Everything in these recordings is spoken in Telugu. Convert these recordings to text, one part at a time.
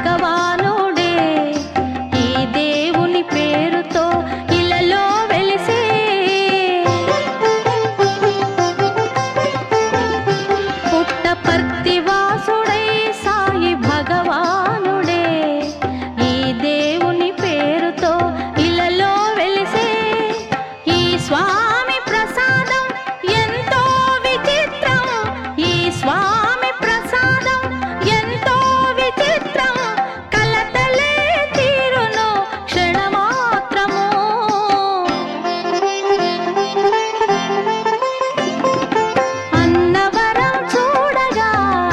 భగవానుడే ఈ దేవుని పేరుతో ఇలలో వెలిసే పుట్టపర్తి వాసుడై సాయి భగవానుడే ఈ దేవుని పేరుతో ఇలలో వెలిసే ఈ స్వామి ప్రసాదం ఎంతో విచిత్రం ఈ స్వామి ప్రసాదం ఎంతో విచిత్రం కలతలే తీరును క్షణమాత్రము అన్నవరం చూడగా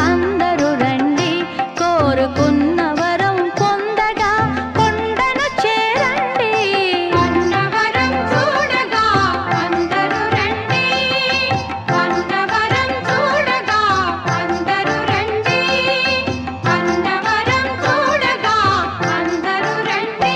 అందరూ రండి కోరుకున్న వరం పొందగా కొండను చేరండి అన్నవరం చూడగా అందరూ రండి అన్నవరం చూడగా అందరూ రండి అన్నవరం చూడగా అందరూ రండి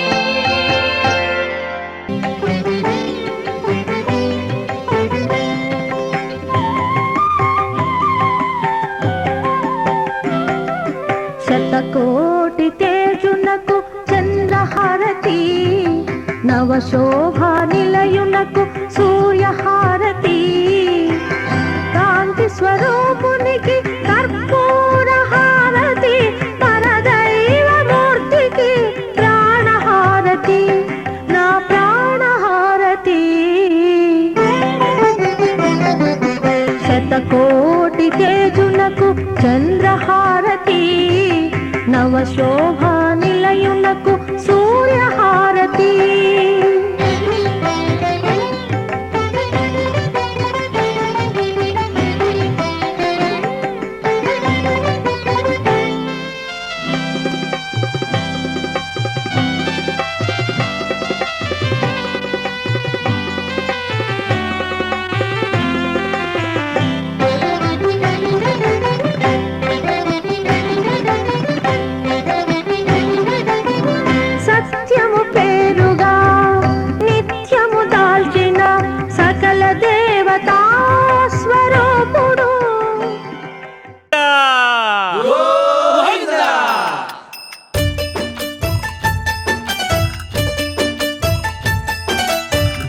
శతకోటి తేజునకు చంద్రహారతి నవశోభా నిలయునకు సూర్యహారతి కాంతి స్వరూపునికి కర్పూర హారతి పరదైవమూర్తికి ప్రాణహారతి నా ప్రాణహారతి శతకోటి తేజునకు చంద్రహారతి నవశోభా నిలయునకు సూర్యహారతి సత్యము పేరుగా నిత్యము దాల్చిన సకల దేవతా స్వరూపుడు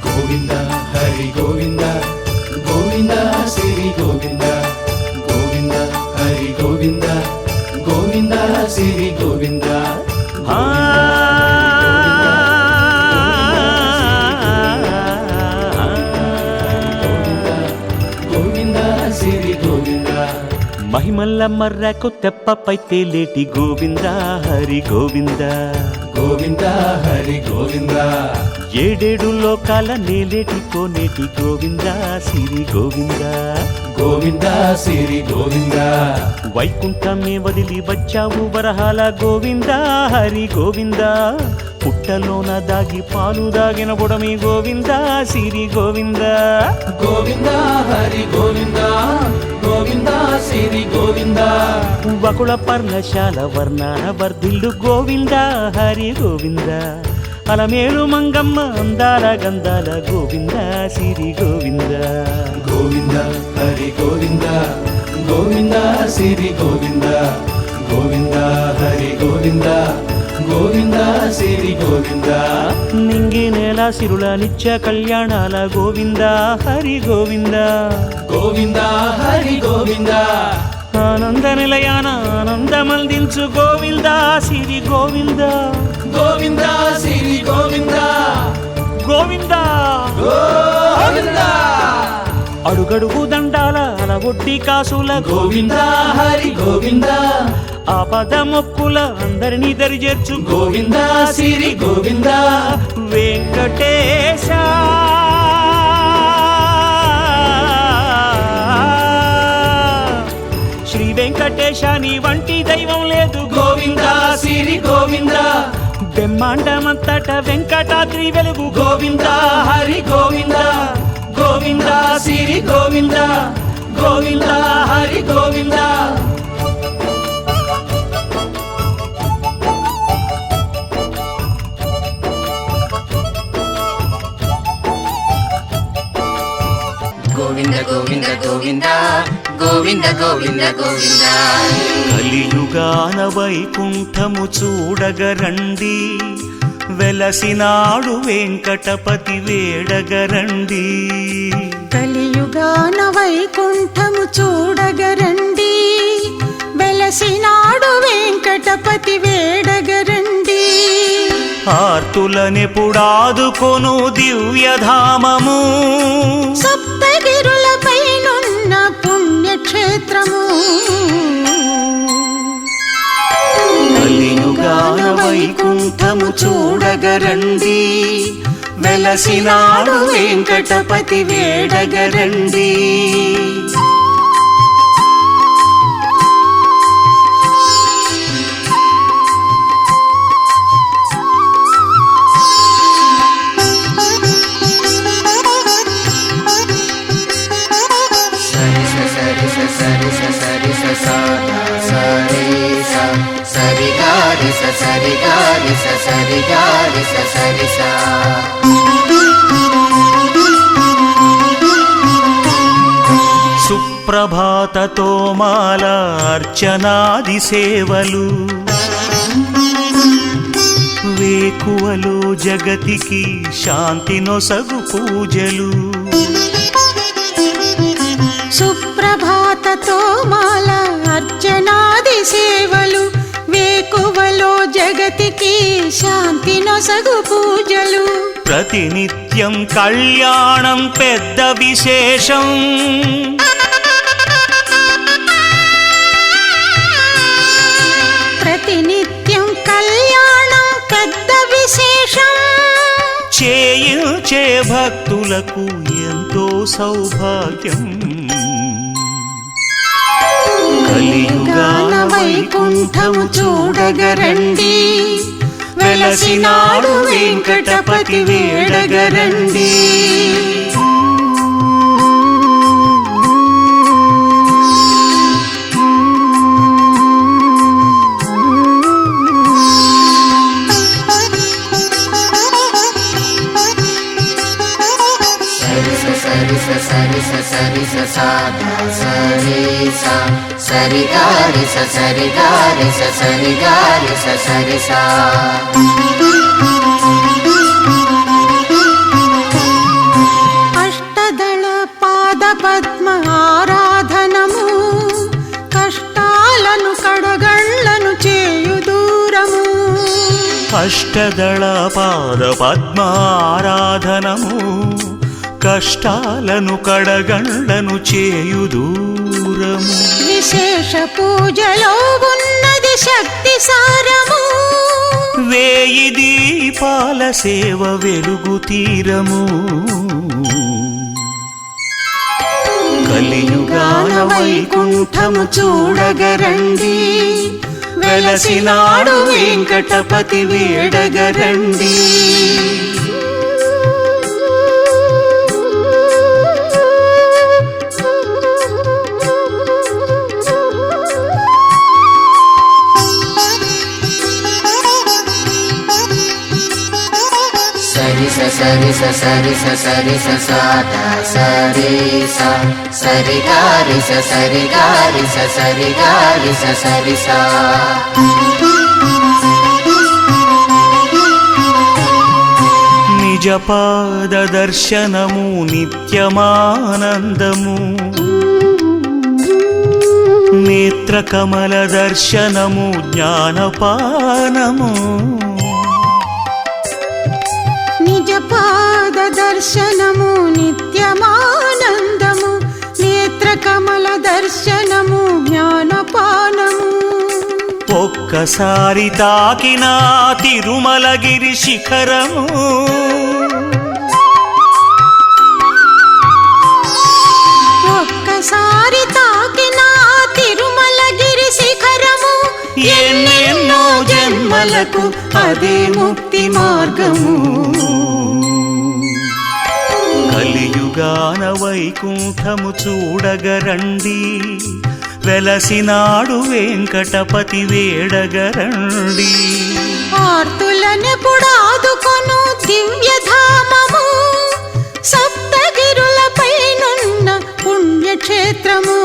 గోవింద హరి గోవింద గోవింద శ్రీ గోవింద గోవింద హరి గోవింద గోవింద శ్రీ గోవింద గోవింద శ్రీ గోవింద మహిమల్ల మర్రకు తెప్పపై తేలేటి గోవింద హరి గోవింద గోవింద హరి గోవింద ఏడేడు లోకాల నేలేటి కోనేటి గోవింద సిరి గోవింద గోవింద శ్రీ గోవింద వైకుంఠమే వదిలి వచ్చావు వరహాల గోవింద హరి గోవింద పుట్టలోన దాగి పాలు దాగిన బుడమి గోవింద సిరి గోవింద గోవింద హరి గోవింద గోవింద శ్రీ గోవింద వకుళ పర్ణశాల వర్ణాన వర్ధిల్లు గోవింద హరి గోవింద అలమేలు మంగమ్మ అందాల గంధాల గోవింద సిరి గోవింద గోవింద హరి గోవింద గోవింద శ్రీ గోవింద గోవింద హరి గోవింద గోవింద శ్రీ గోవింద నింగి నేల సిరుల నిత్య కళ్యాణాల గోవింద హరి గోవింద గోవింద హరి గోవింద ఆనంద నిలయాన ఆనందమందించు గోవింద సిరి గోవింద గోవింద శ్రీ గోవింద గోవింద గోవింద అడుగడుగు దండాల అలవొడ్డి కాసుల గోవింద హరి గోవింద ఆపద మొక్కుల అందరినీ దరిచేర్చు గోవింద శ్రీ గోవింద వెంకటేశ శ్రీ వెంకటేశ నీ వంటి దైవం లేదు గోవింద శ్రీ గోవింద బ్రహ్మాండమంతట వెంకటాద్రి వెలుగు గోవింద హరి గోవింద గోవింద శ్రీ గోవింద గోవింద హరి గోవింద గోవింద గోవింద గోవింద గోవింద గోవింద గోవింద. కలియుగాన వైకుంఠము చూడగరండి, వెలసినాడు వెంకటపతి వేడగరండి. కలియుగాన వైకుంఠము చూడగరండి, వెలసినాడు వెంకటపతి వేడగరండి. ఆర్తులనెపుడాదుకొను దివ్యధామము, సప్తగిరులపైనున్న పుణ్యక్షేత్రము. కలియుగాన వైకుంఠము చూడగరండి, వెలసినాడు వెంకటపతి వేడగరండి. సరి స సరి స సరి స సరి స సా సరి స సరి గారి స సరి గారి స సరి గారి స సరి సా. సుప్రభాతతో మాల అర్చనాది సేవలు, వేకువలో జగతికి శాంతి నొసగు పూజలు. సుప్రభాతతో మాల అర్చనాది సేవలు, వేకువలో జగతికి శాంతి నొసగు పూజలు. ప్రతినిత్యం కళ్యాణం పెద్ద విశేషం, ప్రతినిత్యం కళ్యాణం పెద్ద విశేషం. చేయించే భక్తులకు ఎంతో సౌభాగ్యం. కలియుగాన వైకుంఠము చూడగరండి, వెలసినాడు వెంకటపతి వేడగరండి. సరి స సరి స సరి స సరి స సా సరి సా సరి గారి స సరి గారి స సరి గారి స సరి సా. అష్టదళ పాద పద్మ ఆరాధనము, కష్టాలను కడగళ్ళను చేయు దూరము. అష్టదళ పాద పద్మారాధనము, కష్టాలను కడగండ్లను చేయు దూరము. విశేష పూజలో ఉన్నది శక్తి సారము, వేయి దీపాల సేవ వెలుగు తీరము. కలియుగాన వైకుంఠము చూడగరండి, వెలసినాడు వెంకటపతి వేడగరండి. సరి స సరి స సరి స సరి స సా సరి స సరి గారి స సరి గారి స సరి గారి స సరి సా. నిజ పాద దర్శనము నిత్యమానందము, నేత్రకమల దర్శనము జ్ఞానపానము. నిజ పాద దర్శనము నిత్యమానందము, నేత్రకమల దర్శనము జ్ఞానపానము. ఒక్కసారి తాకిన తిరుమలగిరి శిఖరము, ఒక్కసారి తాకిన తిరుమలగిరి శిఖరము, ఎన్నెన్నో జన్మలకు అదే ముక్తి మార్గము. కలియుగాన వైకుంఠము చూడగరండి, వెలసినాడు వెంకటపతి వేడగరండి. ఆర్తులనెపుడాదుకొను దివ్యధామము, సప్తగిరులపైనున్న క్షేత్రము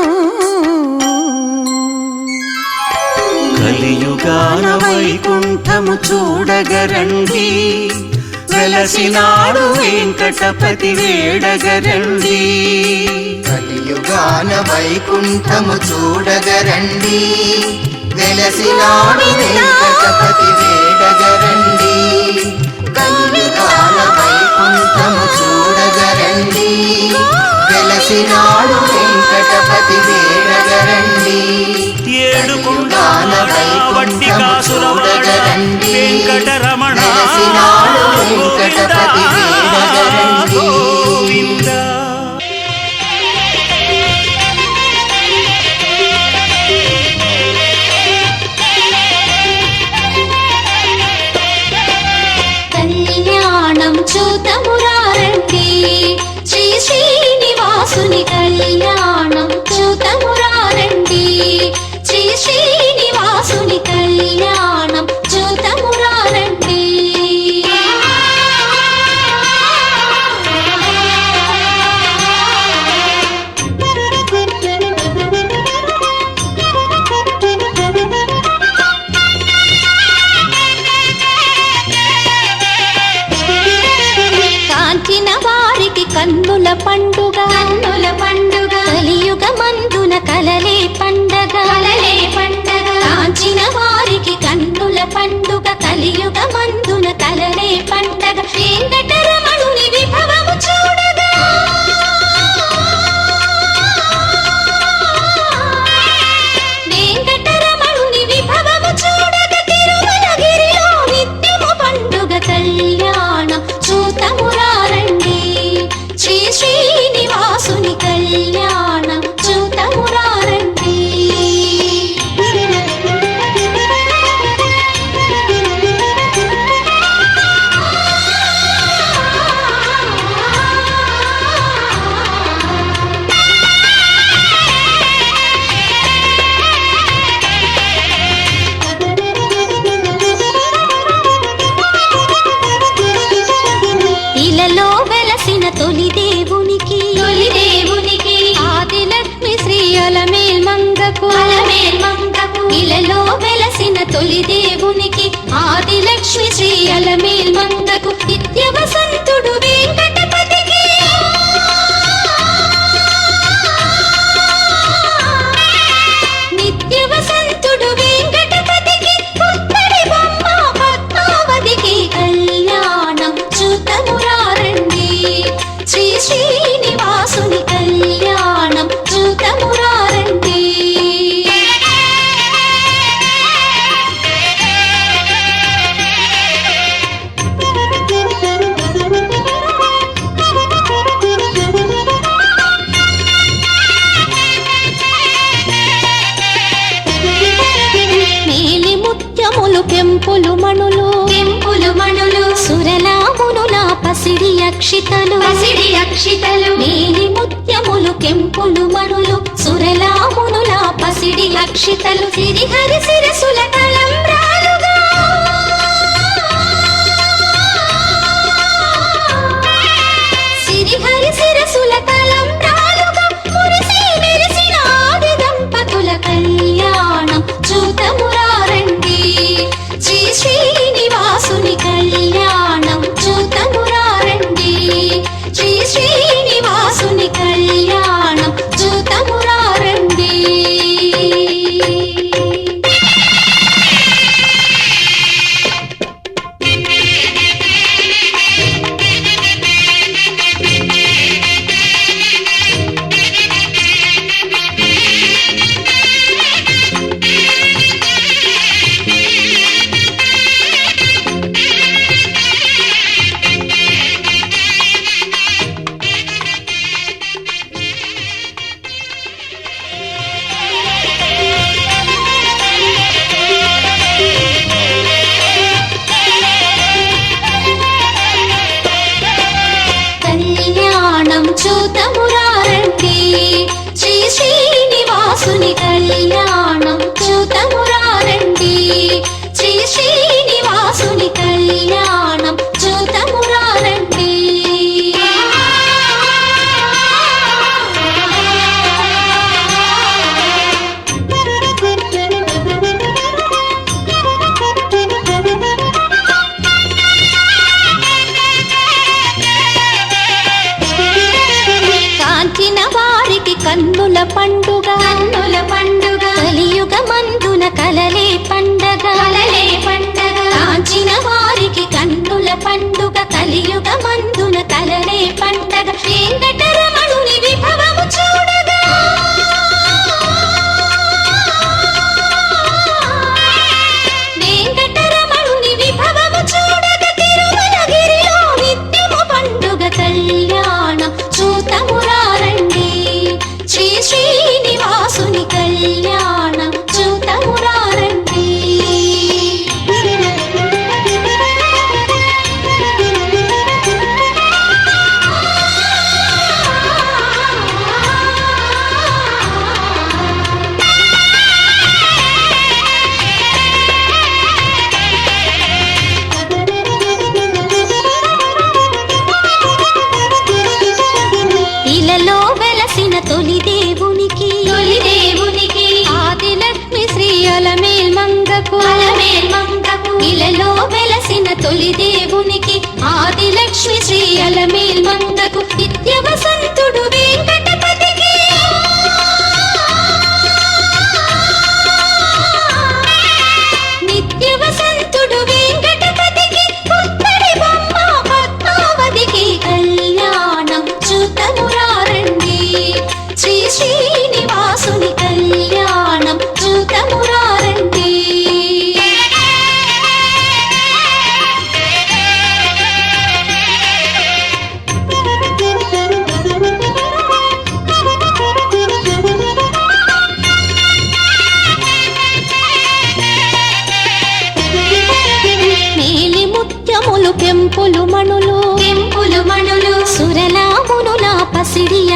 కలియుగాన వైకుంఠము చూడగరండి, వెలసినాడు వెంకటపతి వేడగరండి. కలియుగాన వైకుంఠము చూడగరండి, వెలసినాడు వెంకటపతి వేడగరండి. కలియుగాన వైకుంఠము చూడగరండి, వెలసినాడు వెంకటపతి వేడగరండి. ఏడుకొండాల వడ్డి కాసులవాడ వెంకటరమణ వెలసినాడు వెంకటపతి వేడగరండి. గోవింద. కళ్యాణం చూతమురారండి, శ్రీ శ్రీనివాసుని కళ్యాణం చూతమురారండి, శ్రీ శ్రీనివాసుని కళ్యాణం చూతమురారండి. కాంచిన వారికి కన్నుల పండుగ, కన్నుల పండుగ, కలియుగ మందున కలలే పండగ, కలలే పండగ. కాంచిన వారికి కన్నుల పండుగ, కలియుగ మందున కలలే పండగ. వెంకటరమణుని విభవము చూడగా వెంకటరమణుని విభవము చూడగా తిరుమలగిరిలో నిత్యము పండుగ కళ్యాణం చూతమురారండి, శ్రీ శ్రీనివాసుని కళ్యాణం చూతమురారండి. ఇలలో వెలసిన తొలి దేవునికి, తొలి దేవునికి ఆదిలక్ష్మి శ్రీ అలమేల్ మంగకు, అలమేల్ మంగకు. ఇలలో వెలసిన తొలి దేవునికి ఆదిలక్ష్మి శ్రీ అలమేల్ మంగకు. నిత్య వసంతుడు వెంకటపతికి, నిత్య వసంతుడు వెంకటపతికి. పుత్తడి బొమ్మ పద్మావతికి కళ్యాణం చూతమురారండి, శ్రీ శ్రీనివాసుని కళ్యాణం చూతమురారండి. నీలి ముత్యములు కెంపులు మణులు, కెంపులు మణులు, సురలామునుల పసిడి అక్షితలు, పసిడి అక్షితలు. నీలి ముత్యములు కెంపులు మణులు, సురలామునుల పసిడి అక్షితలు. సిరిహరి శిరసుల తలంబ్రాలుగా సిరిహరి శిరసుల తలంబ్రాలుగా మురిసి మెరిసిన ఆది దంపతుల కళ్యాణం చూతమురారండి, శ్రీ శ్రీనివాసుని కళ్యాణం చూతమురారండి, శ్రీ శ్రీనివాసుని కళ్యాణం చూతమురారండి.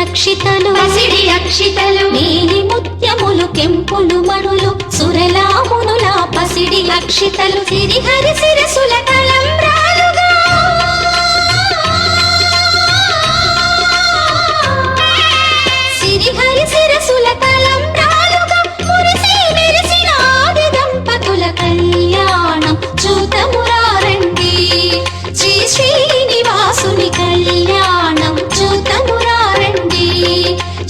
అక్షితలు నీలి ముత్యములు కెంపులు మణులు సురలామునుల పసిడి అక్షితలు సిరిహరి శిరసుల తలంబ్రాలుగా సిరిహరి శిరసుల తలంబ్రాలుగా మురిసి మెరిసిన ఆది దంపతుల కళ్యాణం చూతమురారండి శ్రీ శ్రీనివాసుని కళ్యాణం చూతమురారండి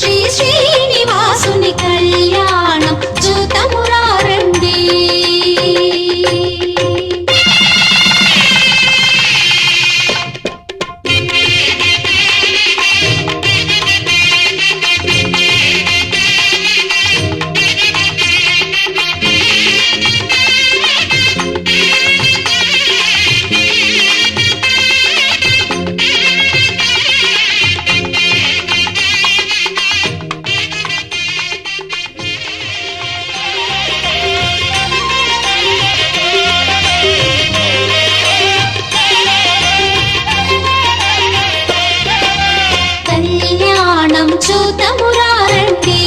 శ్రీ శ్రీనివాసుని కళ్యాణం చూతమురారండి. చూతమురారండి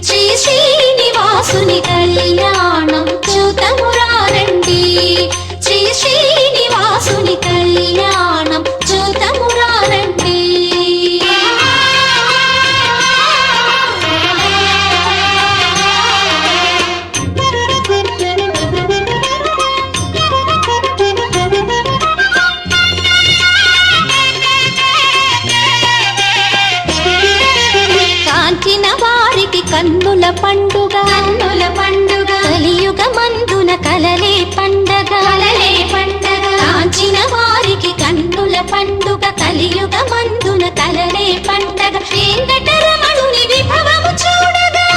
శ్రీ శ్రీనివాసుని కళ్యాణం చూతమురారండి శ్రీ శ్రీనివాసుని కళ్యాణం చూతమురారండి. కన్నుల పండుగ కలియుగ మందున కలలే పండగ కాంచిన వారికి కన్నుల పండుగ కలియుగ మందున కలలే పండగ వెంకటరమణుని విభవము చూడగా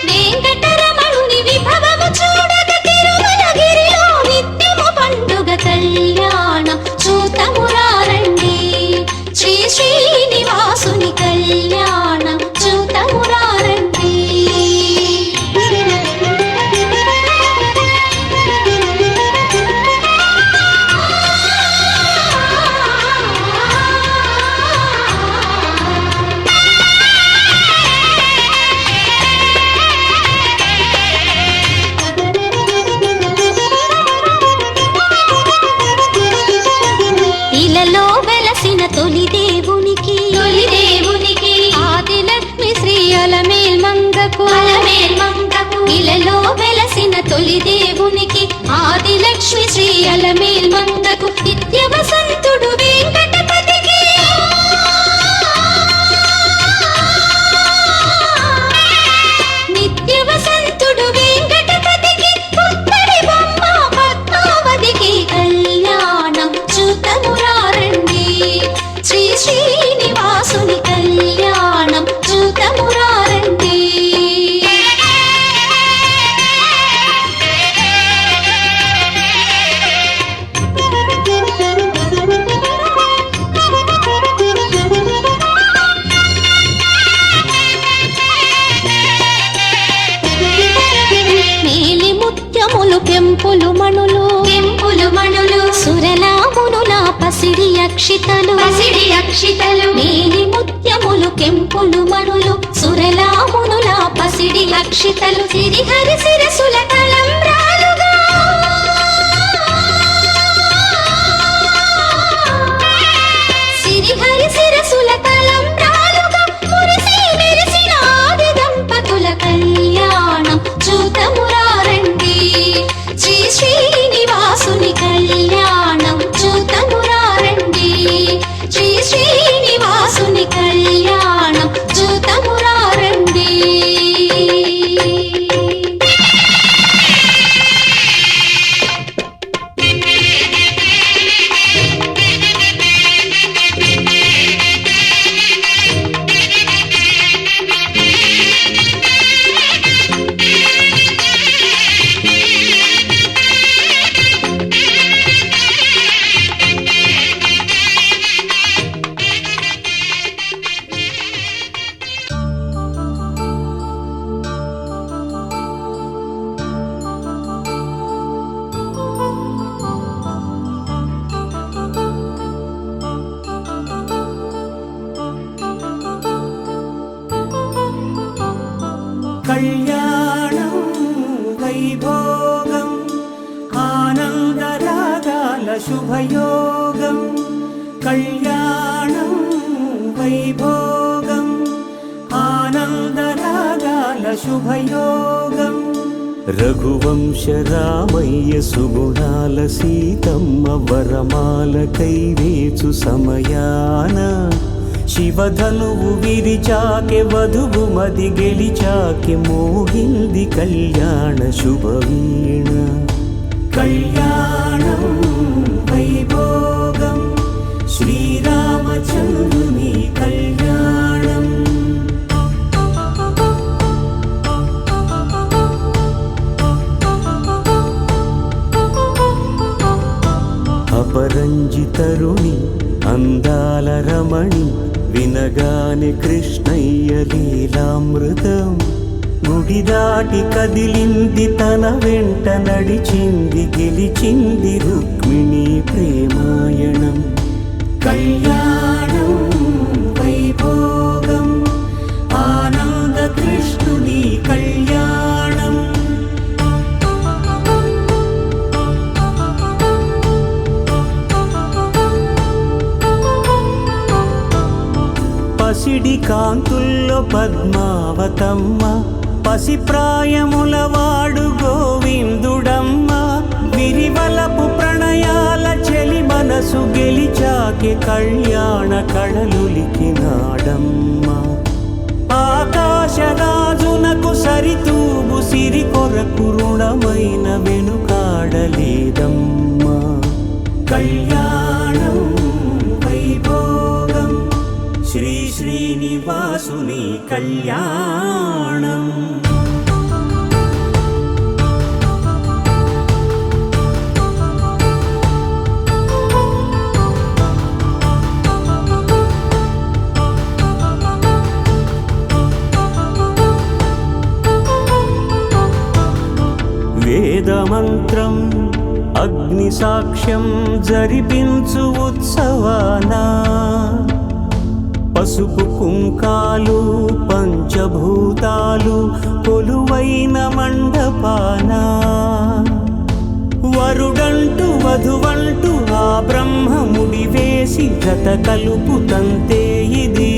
వెంకటరమణుని విభవము చూడగా తిరుమలగిరిలో నిత్యము పండుగ కళ్యాణం చూతమురారండి శ్రీ శ్రీనివాసుని కళ్యాణం చూతమురారండి. ఇలలో వెలసిన తొలి దేవునికి ఆదిలక్ష్మి శ్రీ అలమేల్మంగకు ఇలలో వెలసిన తొలి దేవునికి ఆదిలక్ష్మి శ్రీ అలమేల్మంగకు నిత్య వసంతుడు వెంకటపతికి నిత్య వసంతుడు వెంకటపతికి పుత్తడి బొమ్మ పద్మావతికి కళ్యాణం చూతమురారండి శ్రీ శ్రీనివాసుని కళ్యాణం చూతమురారండి. నీలి ముత్యములు కెంపులు మణులు సురలామునుల పసిడి అక్షితలు నీలి ముత్యములు కెంపులు మణులు సురలామునుల పసిడి అక్షితలు సిరిహరి శిరసుల తలంబ్రాలుగా సిరిహరి శిరసుల తలంబ్రాలుగా మురిసి మెరిసిన ఆది దంపతుల కళ్యాణం చూతమురారండి శ్రీ శ్రీనివాసుని కళ్యాణం చూతమురారండి శ్రీ శ్రీనివాసుని కళ్యాణం చూతమురారండి. కళ్యాణం వైభోగం ఆనందరాగాల శుభయోగం కళ్యాణం వైభోగం ఆనందరాగాల శుభయోగం రఘువంశ రామయ్య సుగుణాల సీతమ్మ వరమాల కైవేచు సమయాన శివధనువు విరిచాకె వధువు మది గెలిచాకె మోగింది కళ్యాణ శుభవీణ కళ్యాణం వైభోగం శ్రీరామచంద్రుని కళ్యాణం అపరంజి తరుణి అందాల రమణి వినగానే కృష్ణయ్య లీలామృతం గుడి దాటి కదిలింది తన వెంట నడిచింది గెలిచింది రుక్మిణి ప్రేమాయణం కళ్యాణం వైభోగం ఆనంద కృష్ణుని కళ్యాణం పసిడి కాంతుల్లో పద్మావతమ్మ పసిప్రాయముల వాడు గోవిందుడమ్మ విరివలపు ప్రణయాల చెలి మనసు గెలిచాకె కళ్యాణ కళలులికినాడమ్మ ఆకాశరాజునకు సరితూగు సిరి కొరకు రుణమైన వెనుకాడలేదమ్మా కళ్యాణం వైభోగం శ్రీ శ్రీనివాసుని కళ్యాణం వేదమంత్రం అగ్ని సాక్ష్యం జరిపించు ఉత్సవానా పసుపు కుంకాలు పంచభూతాలు కొలువైన మండపానా వరుడంటూ వధువంటూ ఆ బ్రహ్మముడి వేసి జత కలుపుతంతే ఇది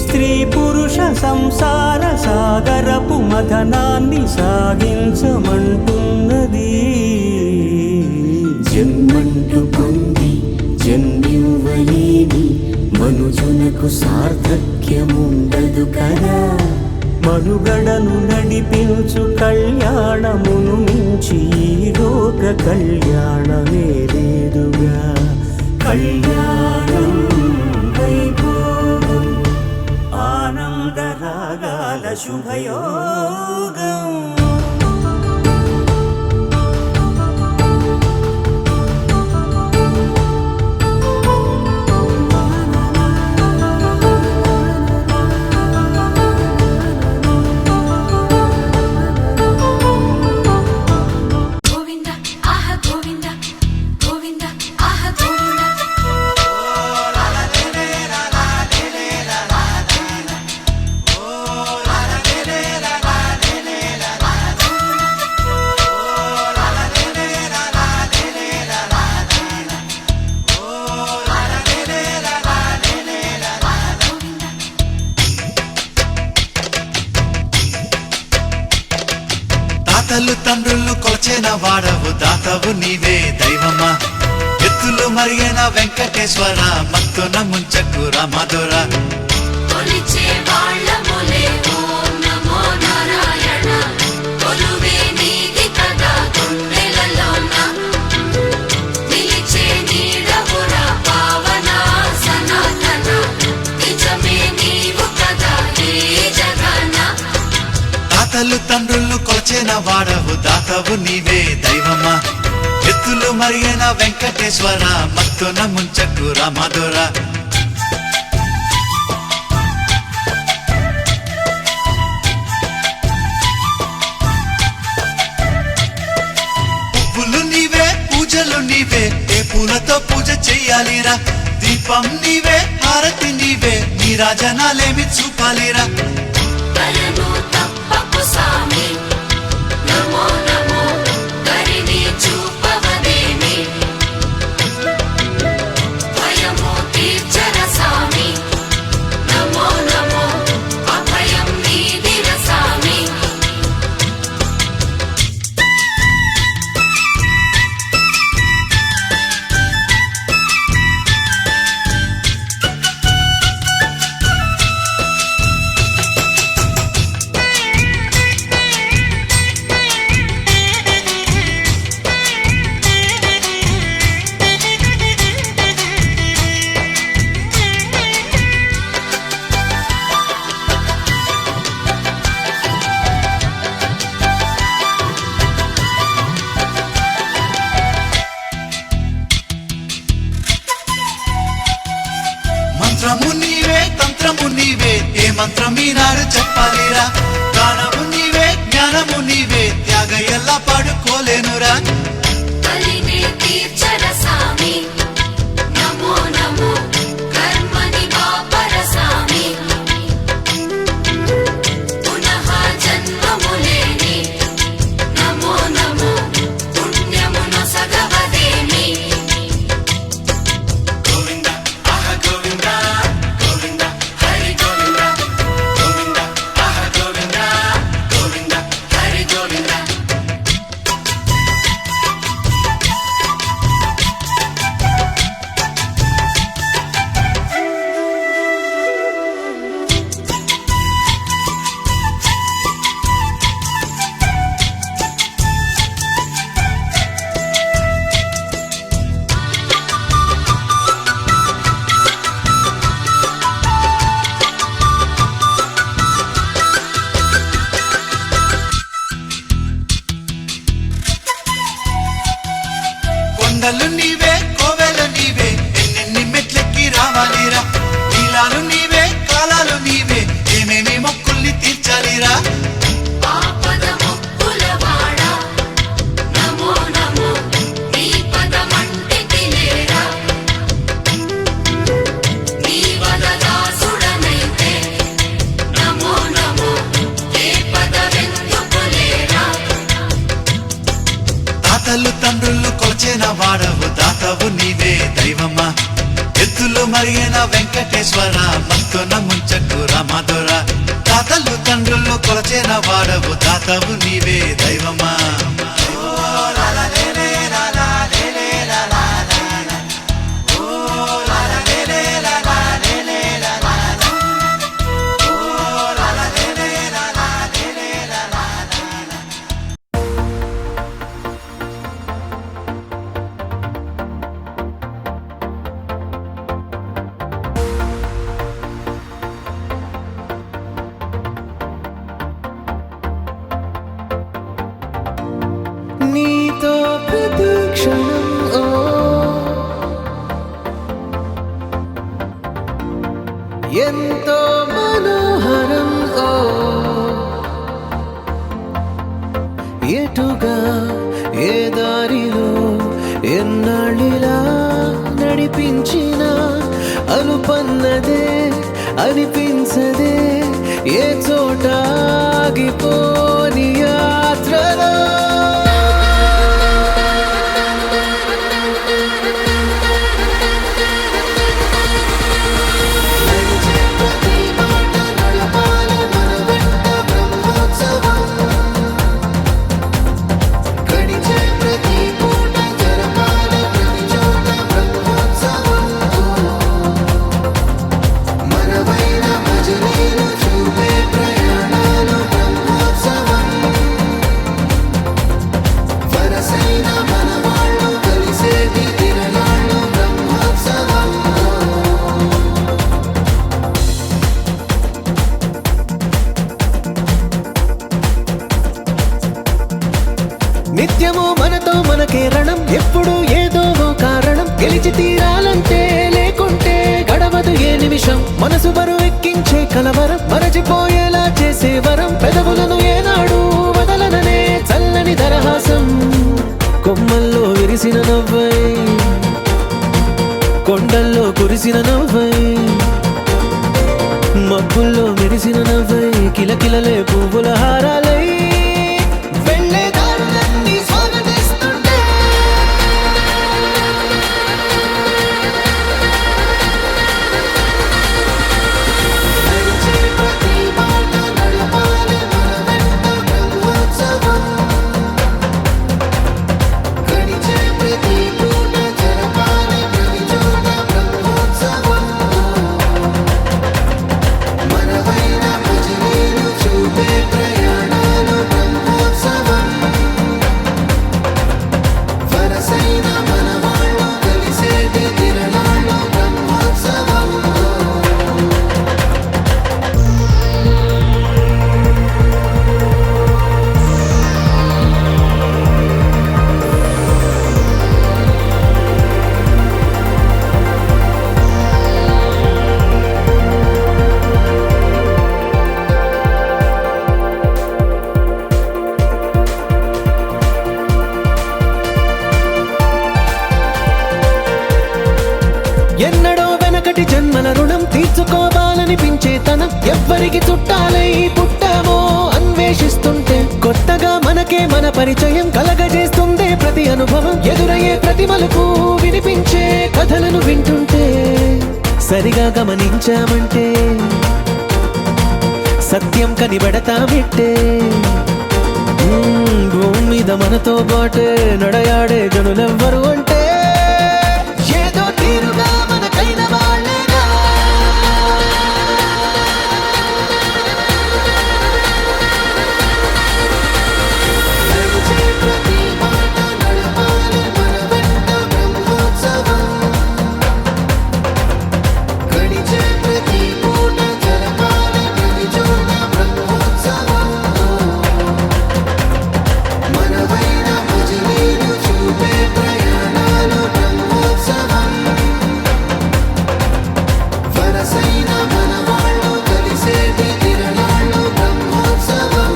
స్త్రీ పురుష సంసార సాగరపు మథనాన్ని సాగించమంటున్నది జన్మంటూ పొంది జన్మివ్వలేని మనుజునకు సార్థక్యముండదు కదా మనుగడను నడిపించు కళ్యాణమును మించి ఈ లోక కళ్యాణమే లేదుగా కళ్యాణం వైభోగం ఆనందరాగాల శుభయోగం తాతలు తండ్రులు కొల్చిన వాడవు దాతవు నీవే దైవమా ఎత్తులు మరిగిన వెంకటేశ్వర మత్తున ముంచకు రామధుర కొలిచే వాళ్ళములే ఓం నమో నారాయణ కొలువే నీది కదా గుండెలలోన నిలిచే నీడవురా పావన సనాతన నిజమే నీవు కదా ఈ జగన తాతలు తండ్రులు కొల్చిన వాడవు దాతవు నీవే దైవమా ఎత్తులు మరిగిన వెంకటేశ్వర మత్తున ముంచకు రామధుర పువ్వులు నీవే పూజలు నీవే ఏ పూలతో పూజ చెయ్యాలిరా దీపం నీవే హారతి నీవే నీ రాజనాలేమి చూపాలిరా తంత్రము నీవే తంత్రము నీవే ఏ మంత్రం ఈనాడు చెప్పాలిరా గానము నీవే జ్ఞానము నీవే త్యాగ ఎలా పాడుకోలేనురా కలినే తీర్చర సామి నమో నమో కర్మని వాపర సామి పునః జన్మములేని నమో నమో పుణ్యమును సగవదేమి గోవింద ఆహ గోవింద గోవింద హరి గోవింద గోవింద ఆహ గోవింద గోవింద హరి గోవింద కొండలు నీవే కోవెలు నీవే ఎన్నెన్ని మెట్లెక్కి రావాలిరా నీలాలు నీవే కాలాలు నీవే ఏమేమి మొక్కుల్ని తీర్చాలిరా ఆపద మొక్కులవాడ నమో నమో నీ పదమంటి తిలేరా నీ వదదాసుడనైతే నమో నమో ఏ పదవెందుకులేరా తాతలు తండ్రులు కొలిచిన వాడవు దాతవు నీవే దైవమా ఎత్తులు మరిగిన వెంకటేశ్వర మత్తున ముంచకు రామధుర తాతలు తండ్రులు కొలిచిన వాడవు దాతవు నీవే దైవమా నీతో ప్రతి క్షణం ఓ ఎంతో మనోహరం ఓ ఎటుగా ఏ దారిలో ఎన్నాళ్ళిలా నడిపించిన అనుపన్నదే అనిపించదే ఏ చోట ఆగిపోని యాత్రలో నిత్యము మనతో మనకే రణం ఎప్పుడు ఏదో ఓ కారణం గెలిచి తీరాలంటే లేకుంటే గడవదు ఏ నిమిషం మనసు బరువు ఎక్కించే కలవరం మరచిపోయేలా చేసే వరం పెదవులను ఏనాడు వదలననే చల్లని దరహాసం కొమ్మల్లో విరిసిన నవ్వై కొండల్లో కురిసిన నవ్వై మబ్బుల్లో మెరిసిన నవ్వై కిలకిలలే పువ్వుల హారాలై వెళ్ళే దారులన్నీ స్వాగతిస్తుంటే మనవైన భజనీలు చూపే ప్రయాణం అనిపించే తనం ఎవ్వరికి చుట్టాలై పుట్టామో అన్వేషిస్తుంటే కొత్తగా మనకే మన పరిచయం కలగజేస్తుందే ప్రతి అనుభవం ఎదురయ్యే ప్రతి మలుపు వినిపించే కథలను వింటుంటే సరిగా గమనించామంటే సత్యం కనిపెడతామిట్టే భూమి మీద మనతో పాటే నడయాడే జనులెవ్వరు అంటే ఏదో తీరుగా మనకైన వాళ్ళేగా ప్రతి మాట నడవాలి మన వెంట బ్రహ్మోత్సవం గడిచే ప్రతి పూట జరగాలి ప్రతి చోట బ్రహ్మోత్సవం మనవైన భజనీలు చూపే ప్రయాణాలు బ్రహ్మోత్సవం వరసైన మనవాళ్ళు కలిసేటి తిరణాళ్ళు బ్రహ్మోత్సవం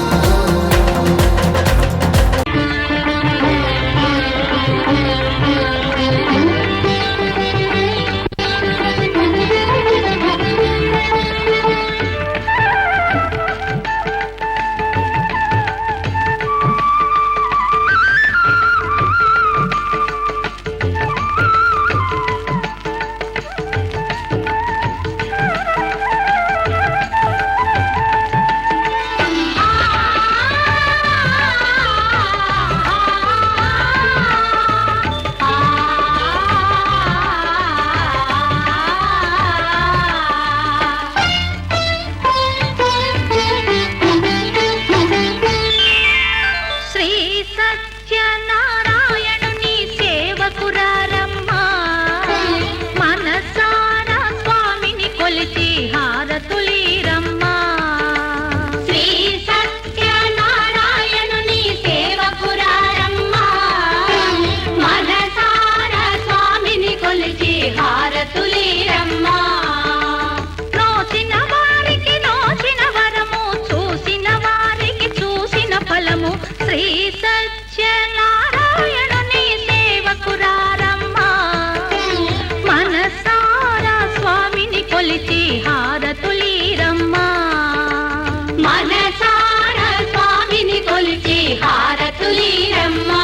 శ్రీ సత్యనారాయణుని సేవకురారమ్మా మనసారా స్వామిని కొలిచి హారతులీరమ్మా శ్రీ సత్యనారాయణుని సేవకురారమ్మా మనసారా స్వామిని కొలిచి హారతులీరమ్మా నోచిన వారికి నోచిన వరము చూసిన వారికి చూసిన ఫలము శ్రీ సత్యనారాయణుని సేవకురారమ్మా మనసారా స్వామిని కొలిచి హారతులీరమ్మా మనసారా స్వామిని కొలిచి హారతులీరమ్మా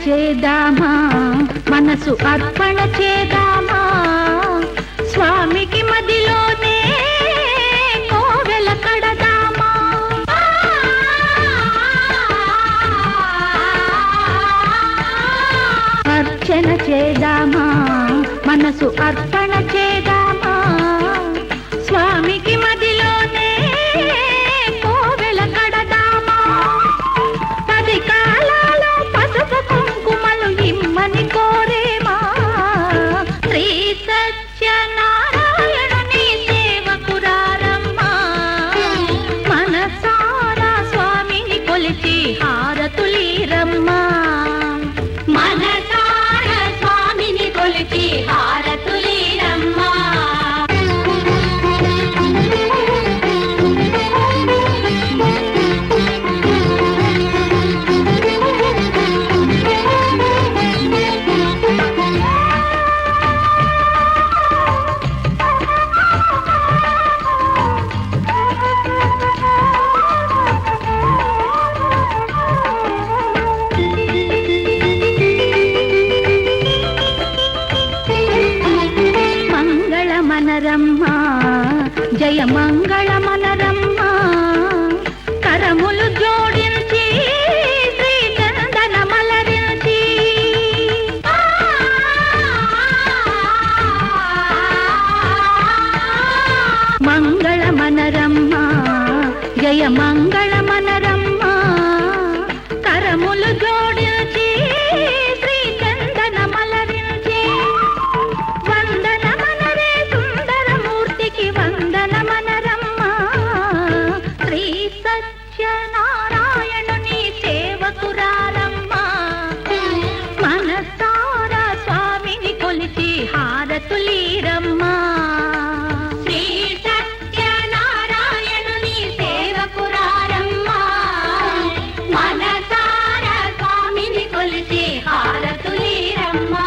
చేద్దామా మనసు అర్పణ చేద్దామా స్వామికి మదిలోనే కోవెల కడదామా అర్చన చేద్దామా మనసు అర్పణ చేద్దామా స్వామికి మదిలోనే కోవెల కడదామా 10 కాలాలో పసుపు కుంకుమలు ఇమ్మని కోరేమా శ్రీ సత్యనారాయణుని సేవకురారమ్మా మనసారా స్వామిని కొలిచి హారతులీరమ్మా మనసార స్వామిని కొలిచి హారతులీరమ్మా మంగళమనరమ్మా జయ మంగళమనరమ్మా కరములు జోడించి శ్రీ చందన మలరించి మంగళమనరమ్మా జయ మంగళమనరమ్మా కరములు జోడించి శ్రీ చందన మలరించి వందనమనరే సుందరమూర్తికి వందనమనరమ్మా శ్రీ సత్యనారాయణుని సేవకురారమ్మా మనసారా స్వామిని కొలిచి హారతులీరమ్మా శ్రీ సత్యనారాయణుని సేవకురారమ్మా మనసార స్వామిని కొలిచి హారతులీరమ్మా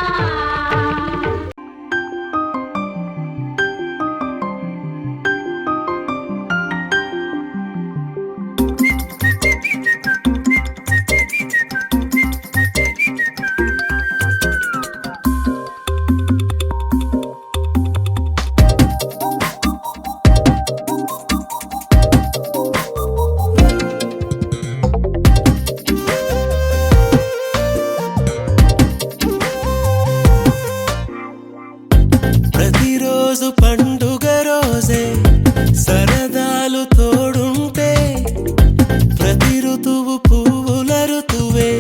ప్రతిరోజు పండుగ రోజే సరదాలు తోడుంటే ప్రతి ఋతువు పువ్వుల ఋతువే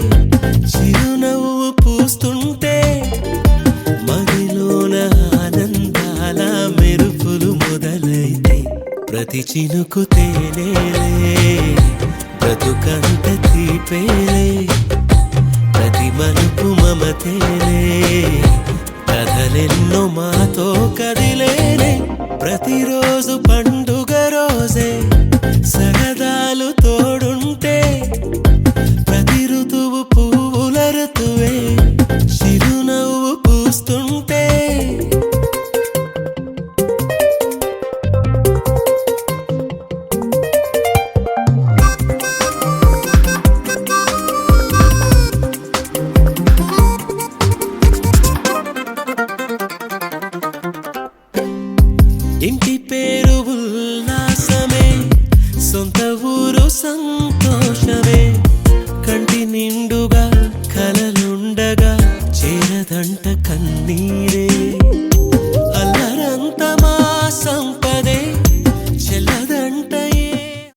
చిరునవ్వు పూస్తుంటే మదిలోన ఆనందాల మెరుపులు మొదలైతే ప్రతి చినుకు తేనేలే బ్రతుకంత తీపేలే ప్రతి మలుపు మమతేలే కథలెన్నో మాతో కదిలేనే ప్రతిరోజు పండుగ రోజే సరదాలు తోడుంటే ప్రతి ఋతువు పువ్వుల ఋతువే చిరునవ్వు పూస్తుంటే ఇంటి పేరు ఉల్లాసమే సొంత ఊరు సంతోషమే కంటి నిండుగా కలలుండగా చేరదంట కన్నీరే